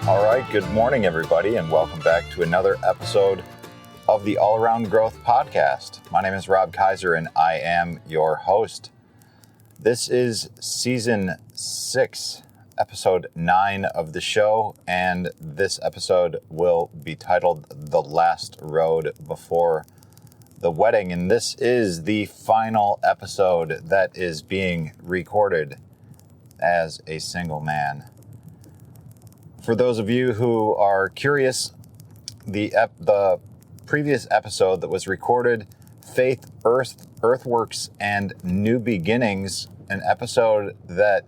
All right, good morning, everybody, and welcome back to another episode of the All Around Growth Podcast. My name is Rob Kaiser, and I am your host. This is Season 6, Episode 9 of the show, and this episode will be titled The Last Road Before the Wedding, and this is the final episode that is being recorded as a single man. For those of you who are curious, the previous episode that was recorded, Faith, Earthworks, and New Beginnings, an episode that,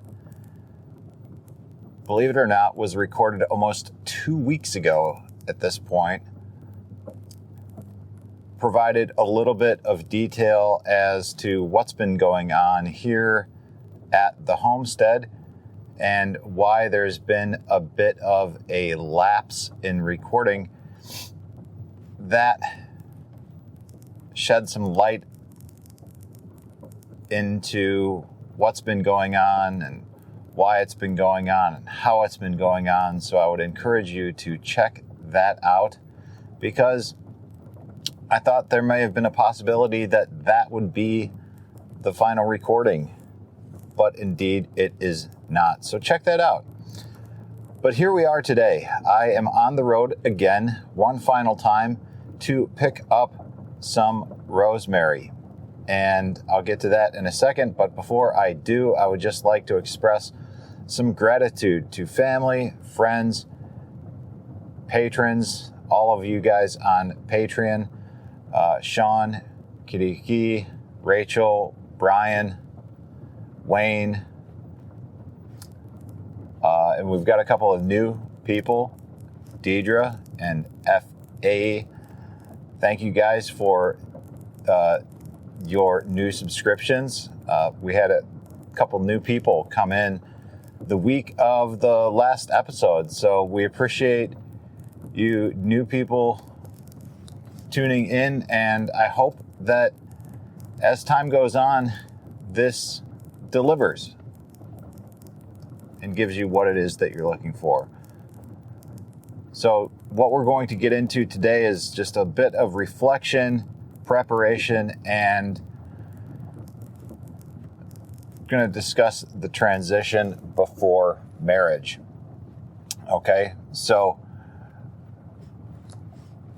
believe it or not, was recorded almost 2 weeks ago at this point, provided a little bit of detail as to what's been going on here at the homestead and why there's been a bit of a lapse in recording. That shed some light into what's been going on and why it's been going on and how it's been going on. So I would encourage you to check that out, because I thought there may have been a possibility that that would be the final recording, but indeed it is not. So check that out. But here we are today. I am on the road again, one final time, to pick up some rosemary. And I'll get to that in a second. But before I do, I would just like to express some gratitude to family, friends, patrons, all of you guys on Patreon, Sean, Kyriaki, Rachel, Brian, Wayne, and we've got a couple of new people, Deidre and F.A. Thank you guys for your new subscriptions. We had a couple new people come in the week of the last episode, so we appreciate you new people tuning in, and I hope that as time goes on, this delivers and gives you what it is that you're looking for. So what we're going to get into today is just a bit of reflection, preparation, and going to discuss the transition before marriage. Okay, so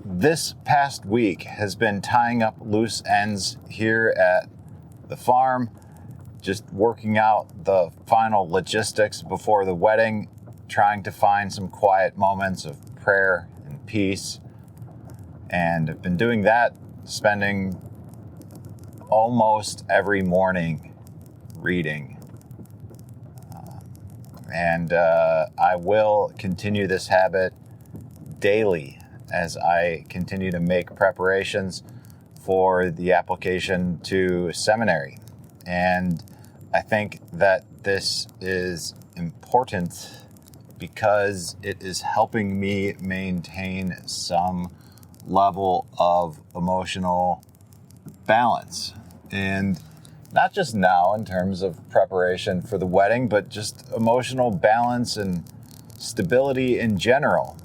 this past week has been tying up loose ends here at the farm, just working out the final logistics before the wedding, trying to find some quiet moments of prayer and peace. And I've been doing that, spending almost every morning reading. And I will continue this habit daily as I continue to make preparations for the application to seminary. And I think that this is important because it is helping me maintain some level of emotional balance. And not just now in terms of preparation for the wedding, but just emotional balance and stability in general.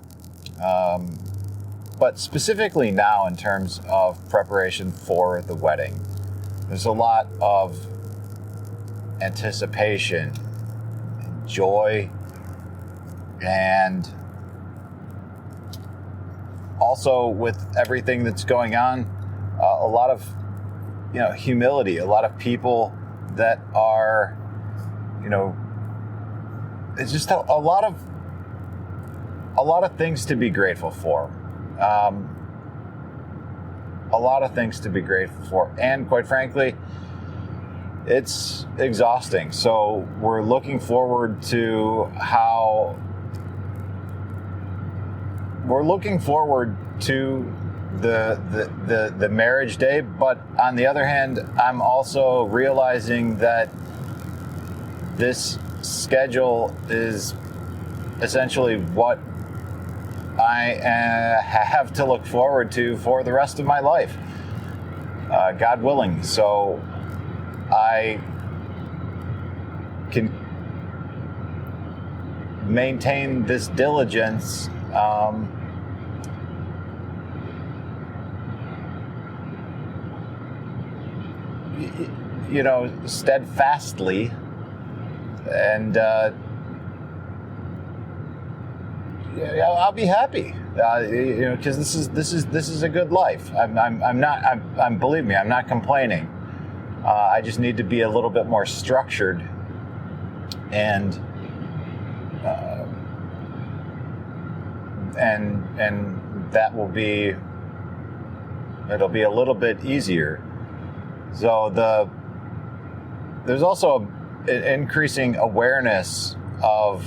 But specifically now in terms of preparation for the wedding. There's a lot of anticipation, and joy, and also with everything that's going on, a lot of humility. A lot of people that are, it's just a lot of things to be grateful for. A lot of things to be grateful for, and quite frankly, it's exhausting. So we're looking forward to the marriage day, but on the other hand, I'm also realizing that this schedule is essentially what I have to look forward to for the rest of my life, God willing. So I can maintain this diligence steadfastly, and I'll be happy, because this is a good life. Believe me, I'm not complaining. I just need to be a little bit more structured, and that will be, it'll be a little bit easier. So there's also an increasing awareness of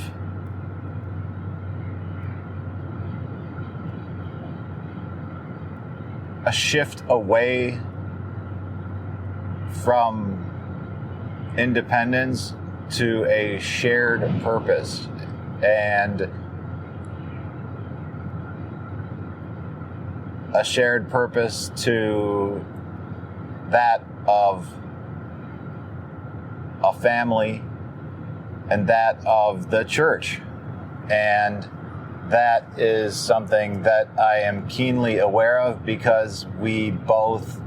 a shift away from independence to a shared purpose, and a shared purpose to that of a family and that of the church. And that is something that I am keenly aware of, because we both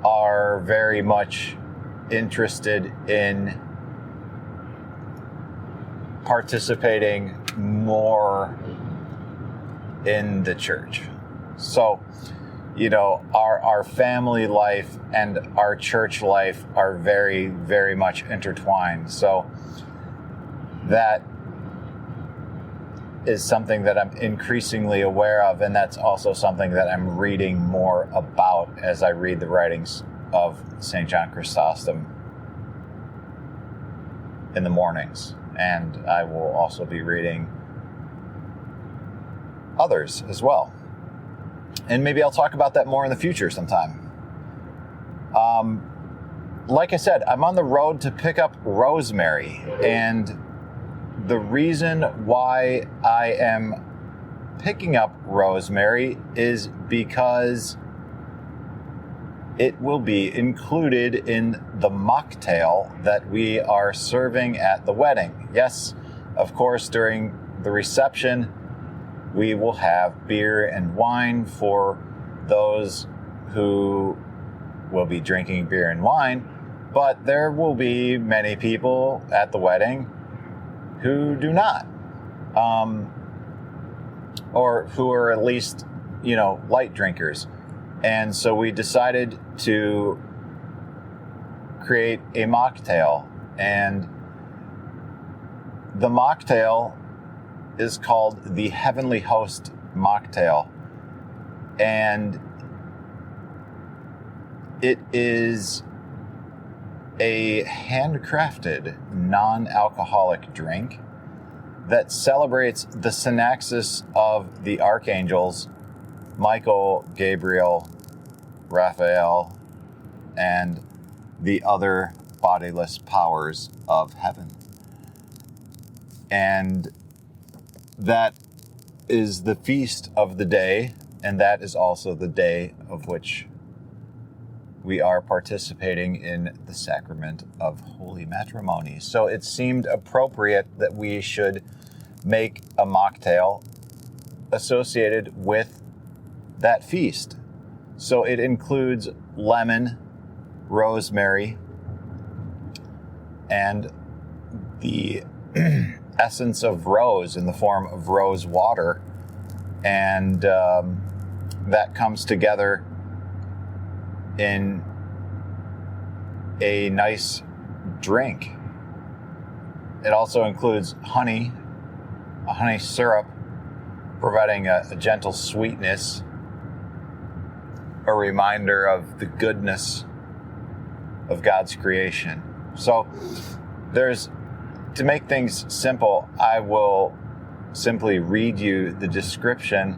are very much interested in participating more in the church. So, our family life and our church life are very, very much intertwined. So that is something that I'm increasingly aware of, and that's also something that I'm reading more about as I read the writings of St. John Chrysostom in the mornings. And I will also be reading others as well. And maybe I'll talk about that more in the future sometime. Like I said, I'm on the road to pick up rosemary, and the reason why I am picking up rosemary is because it will be included in the mocktail that we are serving at the wedding. Yes, of course, during the reception, we will have beer and wine for those who will be drinking beer and wine, but there will be many people at the wedding who do not, or who are at least, light drinkers. And so we decided to create a mocktail, and the mocktail is called the Heavenly Host Mocktail, and it is a handcrafted, non-alcoholic drink that celebrates the Synaxis of the Archangels Michael, Gabriel, Raphael, and the other bodiless powers of heaven. And that is the feast of the day, and that is also the day of which we are participating in the sacrament of holy matrimony. So it seemed appropriate that we should make a mocktail associated with that feast. So it includes lemon, rosemary, and the essence of rose in the form of rose water, and that comes together in a nice drink. It also includes honey, a honey syrup, providing a gentle sweetness, a reminder of the goodness of God's creation. So to make things simple, I will simply read you the description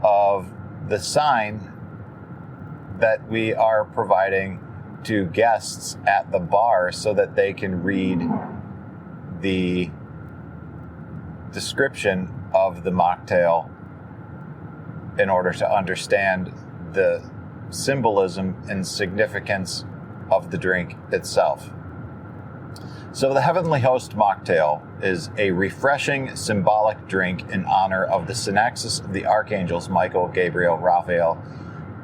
of the sign that we are providing to guests at the bar, so that they can read the description of the mocktail in order to understand the symbolism and significance of the drink itself. So the Heavenly Host Mocktail is a refreshing, symbolic drink in honor of the Synaxis of the Archangels Michael, Gabriel, Raphael,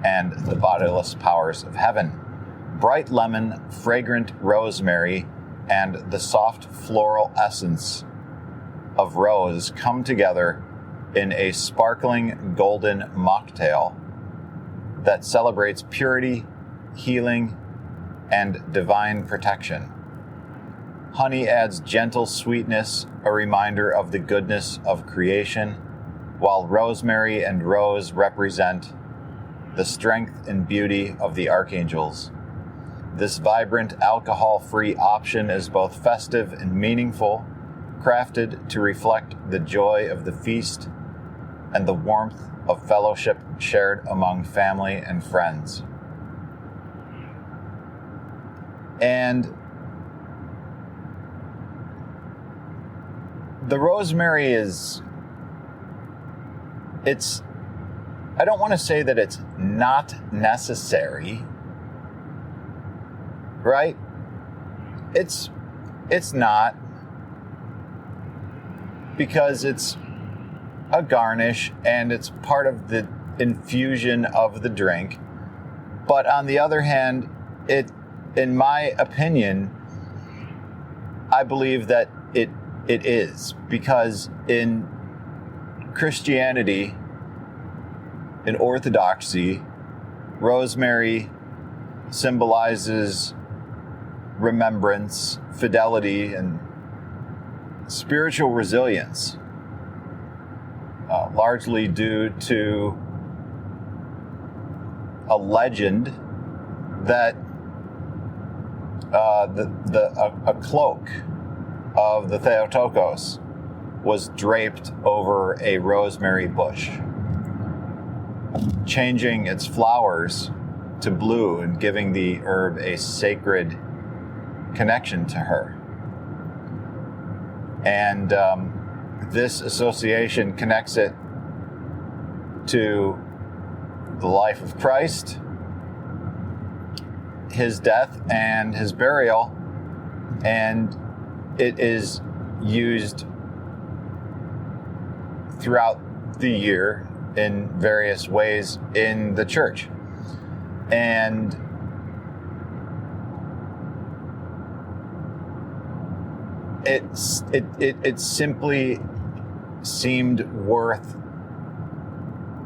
and the Bodiless Powers of Heaven. Bright lemon, fragrant rosemary, and the soft floral essence of rose come together in a sparkling golden mocktail that celebrates purity, healing, and divine protection. Honey adds gentle sweetness, a reminder of the goodness of creation, while rosemary and rose represent the strength and beauty of the archangels. This vibrant, alcohol-free option is both festive and meaningful, crafted to reflect the joy of the feast and the warmth of fellowship shared among family and friends. And the rosemary I don't want to say that it's not necessary, right? It's not, because it's a garnish and it's part of the infusion of the drink. But on the other hand, in my opinion, I believe that it is, because in Christianity, in Orthodoxy, rosemary symbolizes remembrance, fidelity, and spiritual resilience, largely due to a legend that a cloak of the Theotokos was draped over a rosemary bush, changing its flowers to blue and giving the herb a sacred connection to her. And this association connects it to the life of Christ, his death and his burial, and it is used throughout the year in various ways in the church. And it simply seemed worth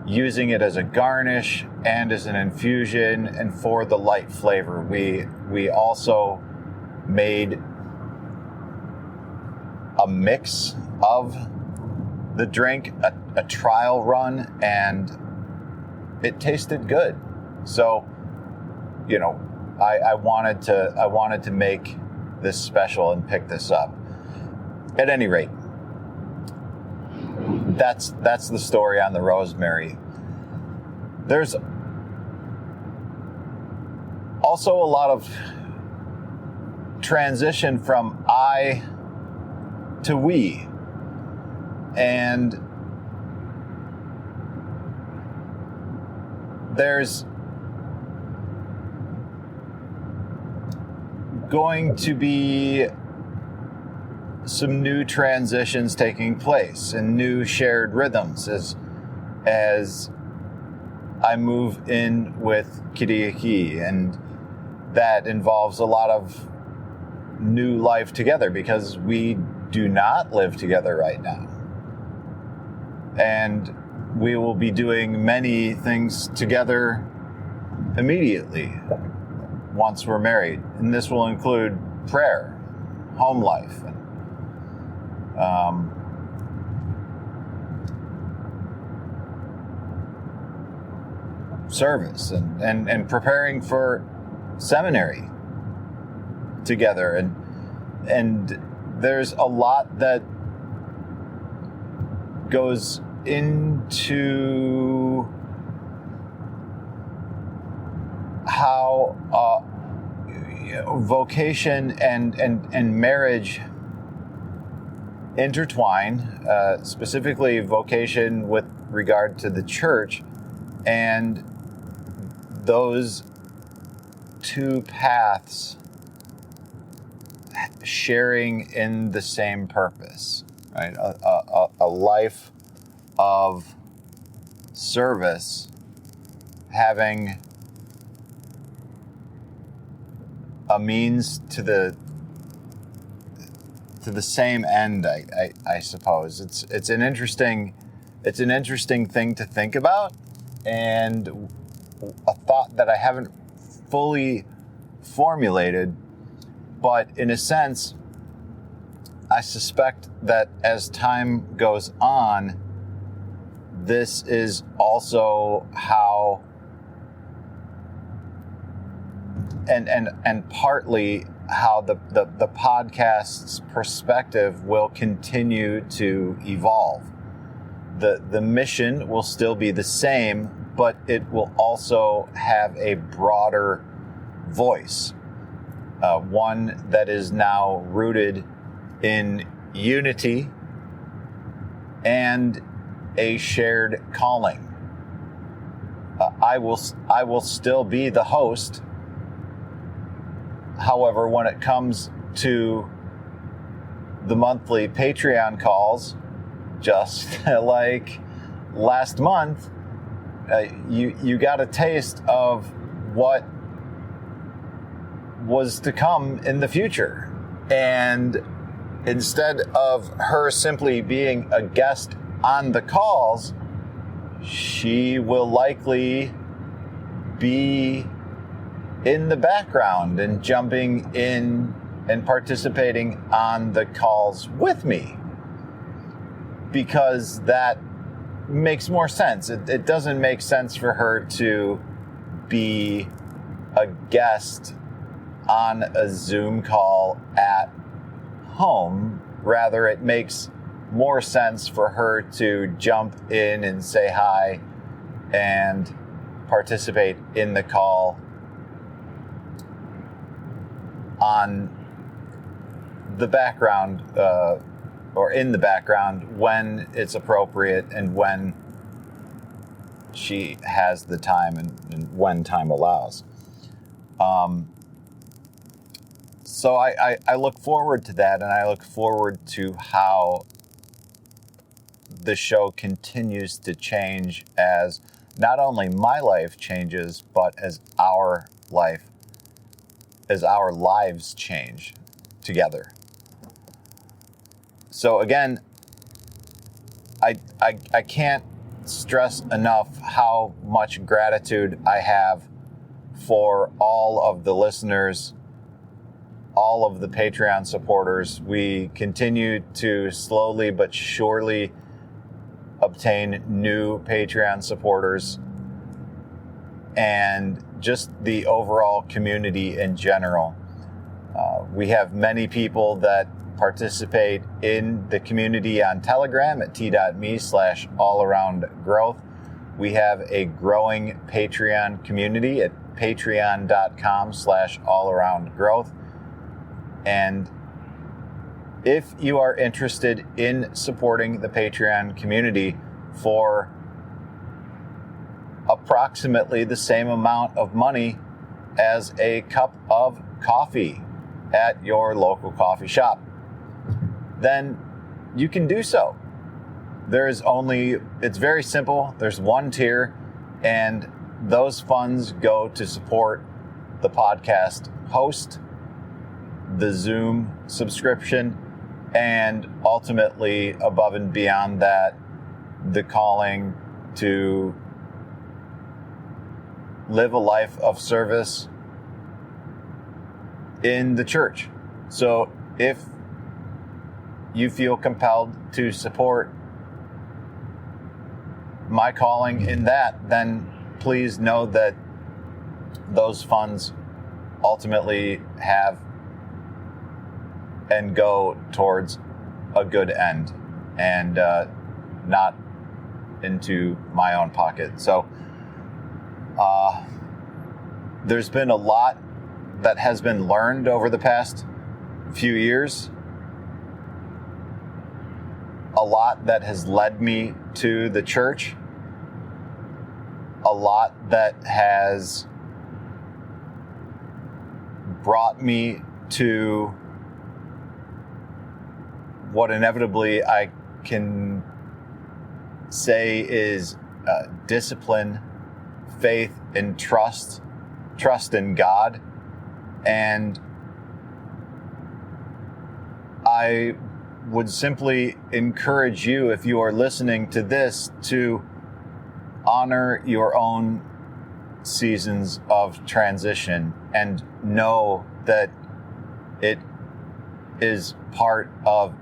using it as a garnish and as an infusion and for the light flavor. We also made a mix of the drink, a trial run, and it tasted good. So, I wanted to make this special and pick this up. At any rate, that's the story on the rosemary. There's also a lot of transition from I to we, and there's going to be some new transitions taking place and new shared rhythms as I move in with Kyriaki, and that involves a lot of new life together because we do not live together right now. And we will be doing many things together immediately once we're married. And this will include prayer, home life, and service, and preparing for seminary together. And there's a lot that goes into how vocation and marriage intertwine, specifically vocation with regard to the church, and those two paths sharing in the same purpose, right? A life of service, having a means to the same end, I suppose. It's an interesting thing to think about, and a thought that I haven't fully formulated, but in a sense, I suspect that as time goes on, this is also how, and partly how the podcast's perspective will continue to evolve. The mission will still be the same, but it will also have a broader voice, one that is now rooted in unity and a shared calling. I will still be the host. However, when it comes to the monthly Patreon calls, just like last month, you got a taste of what was to come in the future. And instead of her simply being a guest on the calls, she will likely be in the background and jumping in and participating on the calls with me, because that makes more sense. It doesn't make sense for her to be a guest on a Zoom call at home. Rather, it makes more sense for her to jump in and say hi and participate in the call on the background, or in the background when it's appropriate and when she has the time and when time allows. So I look forward to that, and I look forward to how the show continues to change as not only my life changes, but as our lives change together. So again, I can't stress enough how much gratitude I have for all of the listeners, all of the Patreon supporters. We continue to slowly but surely obtain new Patreon supporters, and just the overall community in general. We have many people that participate in the community on Telegram at t.me/allaroundgrowth. We have a growing Patreon community at patreon.com/allaroundgrowth. And if you are interested in supporting the Patreon community for approximately the same amount of money as a cup of coffee at your local coffee shop, then you can do so. It's very simple. There's one tier, and those funds go to support the podcast host, the Zoom subscription, and ultimately, above and beyond that, the calling to live a life of service in the church. So if you feel compelled to support my calling in that, then please know that those funds ultimately have and go towards a good end, and not into my own pocket. So there's been a lot that has been learned over the past few years, a lot that has led me to the church, a lot that has brought me to what inevitably I can say is discipline, faith, and trust in God. And I would simply encourage you, if you are listening to this, to honor your own seasons of transition and know that it is part of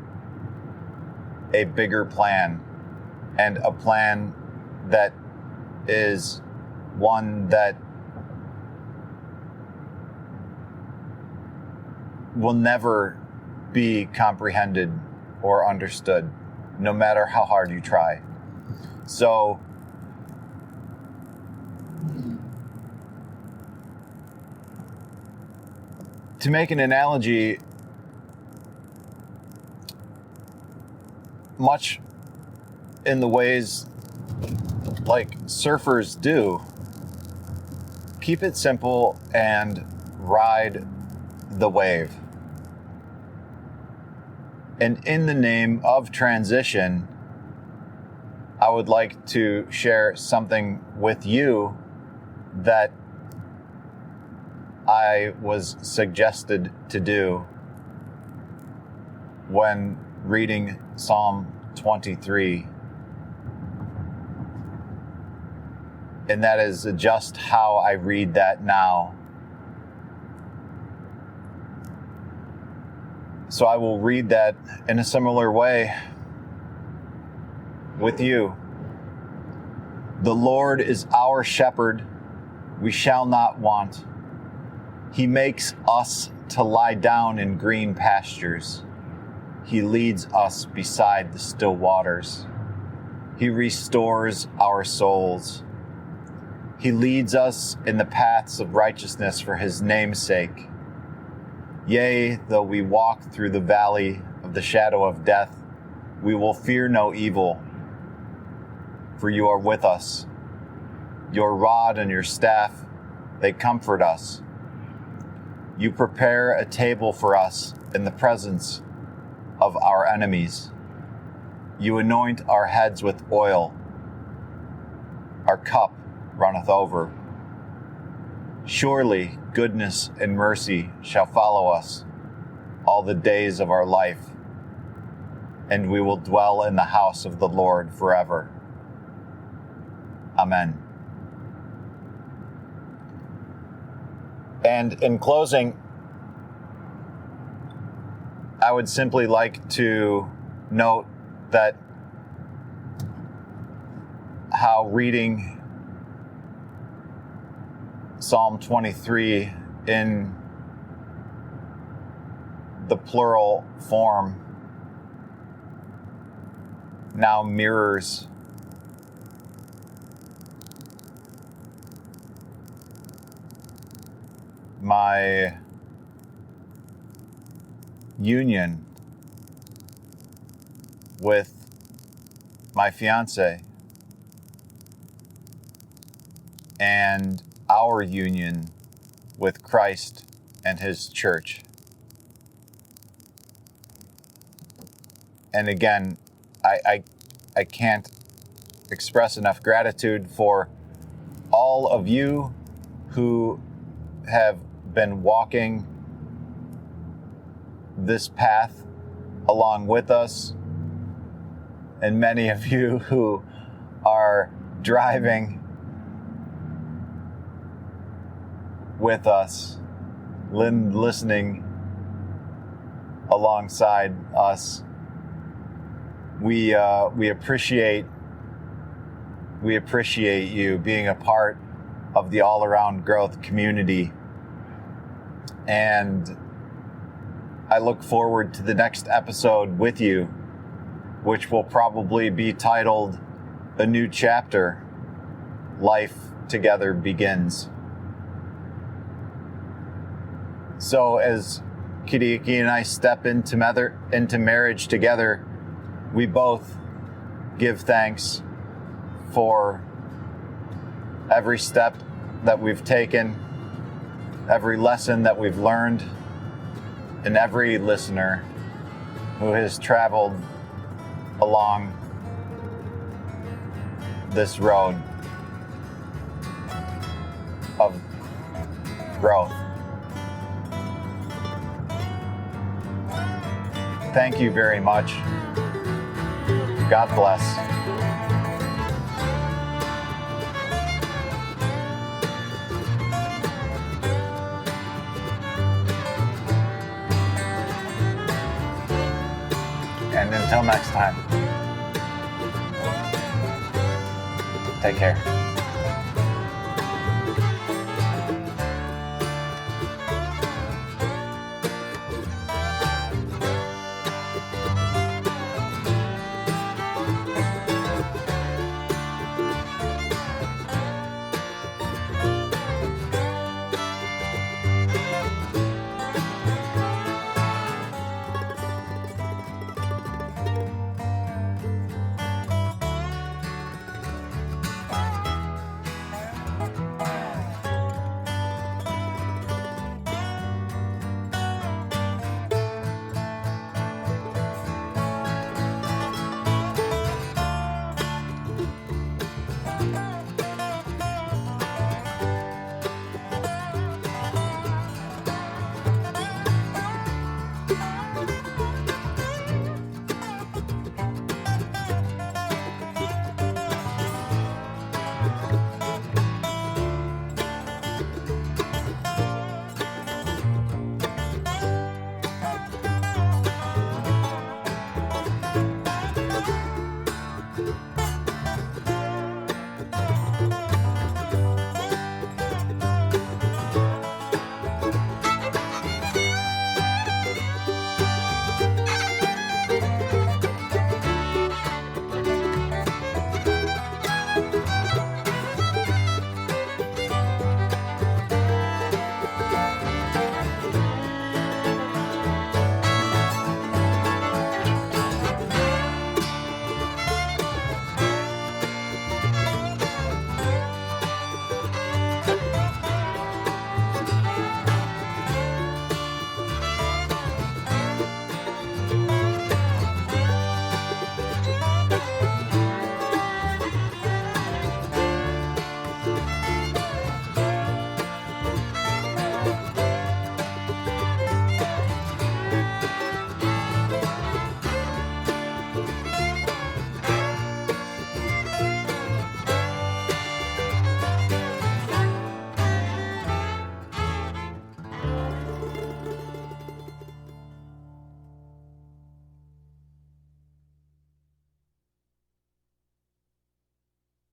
a bigger plan, and a plan that is one that will never be comprehended or understood, no matter how hard you try. So, to make an analogy, much in the ways like surfers do, keep it simple and ride the wave. And in the name of transition, I would like to share something with you that I was suggested to do when reading Psalm 23. And that is just how I read that now. So I will read that in a similar way with you. The Lord is our shepherd, we shall not want. He makes us to lie down in green pastures. He leads us beside the still waters. He restores our souls. He leads us in the paths of righteousness for his name's sake. Yea, though we walk through the valley of the shadow of death, we will fear no evil, for you are with us. Your rod and your staff, they comfort us. You prepare a table for us in the presence of our enemies. You anoint our heads with oil. Our cup runneth over. Surely goodness and mercy shall follow us all the days of our life, and we will dwell in the house of the Lord forever. Amen. And in closing, I would simply like to note that how reading Psalm 23 in the plural form now mirrors my union with my fiance and our union with Christ and his church. And again, I can't express enough gratitude for all of you who have been walking this path along with us, and many of you who are driving with us, listening alongside us. We appreciate you being a part of the all-around growth community, and I look forward to the next episode with you, which will probably be titled A New Chapter, Life Together Begins. So as Kyriaki and I step into marriage together, we both give thanks for every step that we've taken, every lesson that we've learned, and every listener who has traveled along this road of growth. Thank you very much. God bless. And until next time, take care.